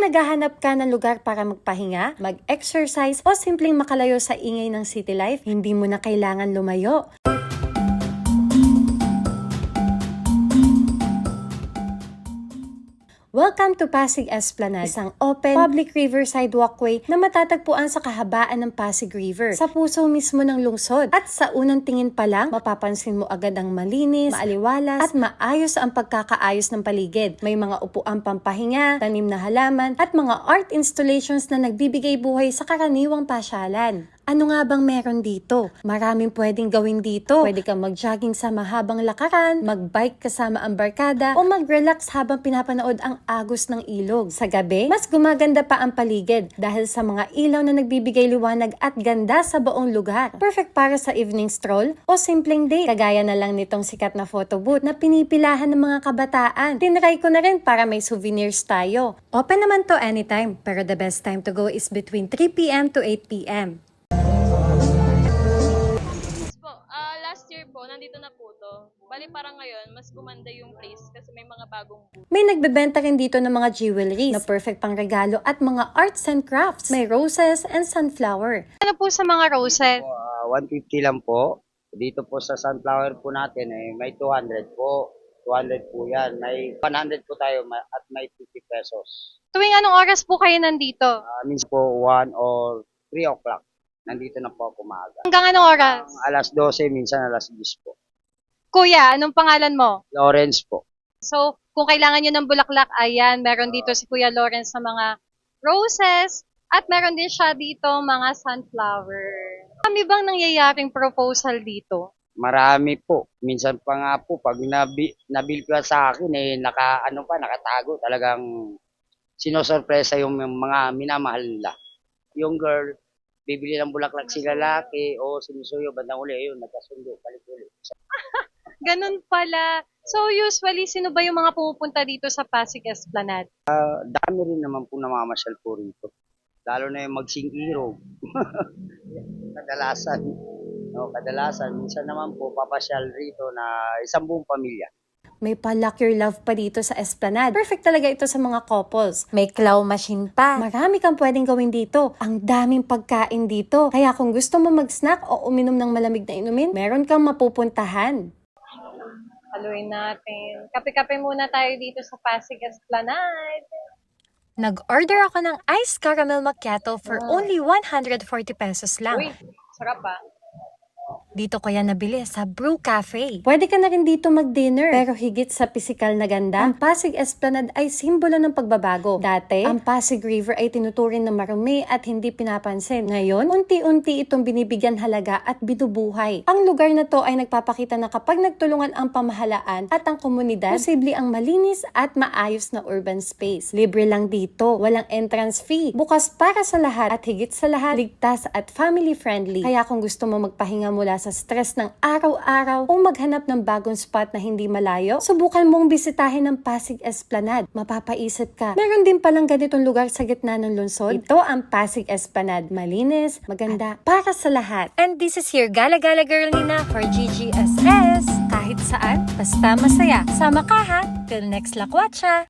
naghahanap ka ng lugar para magpahinga, mag-exercise, o simpleng makalayo sa ingay ng city life, hindi mo na kailangan lumayo. Welcome to Pasig Esplanade, isang open, public riverside walkway na matatagpuan sa kahabaan ng Pasig River, sa puso mismo ng lungsod. At sa unang tingin pa lang, mapapansin mo agad ang malinis, maaliwalas, at maayos ang pagkakaayos ng paligid. May mga upuan pampahinga, tanim na halaman, at mga art installations na nagbibigay buhay sa karaniwang pasyalan. Ano nga bang meron dito? Maraming pwedeng gawin dito. Pwede kang mag-jogging sa mahabang lakaran, mag-bike kasama ang barkada, o mag-relax habang pinapanood ang agos ng ilog. Sa gabi, mas gumaganda pa ang paligid dahil sa mga ilaw na nagbibigay liwanag at ganda sa buong lugar. Perfect para sa evening stroll o simpleng date. Kagaya na lang nitong sikat na photo booth na pinipilahan ng mga kabataan. Tinry ko na rin para may souvenirs tayo. Open naman to anytime, pero the best time to go is between 3 p.m. to 8 p.m. Last year po, nandito na po to. Bali parang ngayon, mas gumanda yung place kasi may mga bagong booth. May nagbebenta rin dito ng mga jewelries na perfect pang regalo at mga arts and crafts. May roses and sunflower. Ano po sa mga roses? 150 lang po. Dito po sa sunflower po natin may 200 po. 200 po yan. May 100 po tayo at may 50 pesos. Tuwing anong oras po kayo nandito? Minsan po 1 or 3 o'clock. Nandito na po ako maaga. Hanggang anong oras? Alas 12, minsan alas 10 po. Kuya, anong pangalan mo? Lawrence po. So, kung kailangan nyo ng bulaklak, ayan, meron dito si Kuya Lawrence sa mga roses at meron din siya dito mga sunflower. Kami bang nangyayaring proposal dito? Marami po. Minsan pa nga po, pag nabil ko sa akin, nakatago. Talagang sinosorpresa yung mga minamahal nila. Yung girl, bibili ng bulaklak si lalaki o sinusuyo, bandang uli, ayun, nagkasundo, palit-ulit. Ganun pala. So, usually, sino ba yung mga pumupunta dito sa Pasig Esplanade? Dami rin naman po namamasyal po rito. Lalo na yung magsingirog. Kadalasan. Minsan naman po, papasyal rito na isang buong pamilya. May pa-lock your love pa dito sa Esplanade. Perfect talaga ito sa mga couples. May claw machine pa. Marami kang pwedeng gawin dito. Ang daming pagkain dito. Kaya kung gusto mo mag-snack o uminom ng malamig na inumin, meron kang mapupuntahan. Haluin natin. Kape-kape muna tayo dito sa Pasig Esplanade. Nag-order ako ng iced caramel macchiato for only 140 pesos lang. Uy, sarap ba? Dito ko yan nabili sa Brew Cafe. Pwede ka na rin dito mag-dinner. Pero higit sa pisikal na ganda, ang Pasig Esplanade ay simbolo ng pagbabago. Dati, ang Pasig River ay tinuturing na marumi at hindi pinapansin. Ngayon, unti-unti itong binibigyan halaga at binubuhay. Ang lugar na to ay nagpapakita na kapag nagtulungan ang pamahalaan at ang komunidad, posible ang malinis at maayos na urban space. Libre lang dito. Walang entrance fee. Bukas para sa lahat at higit sa lahat, ligtas at family friendly. Kaya kung gusto mo magpahinga mula sa stress ng araw-araw o maghanap ng bagong spot na hindi malayo, subukan mong bisitahin ang Pasig Esplanade. Mapapaisip ka, meron din palang ganitong lugar sa gitna ng lungsod. Ito ang Pasig Esplanade. Malinis, maganda, para sa lahat. And this is your Gala-Gala Girl Nina for GGSS. Kahit saan, basta masaya. Sama ka ha! Till next lakwatsa!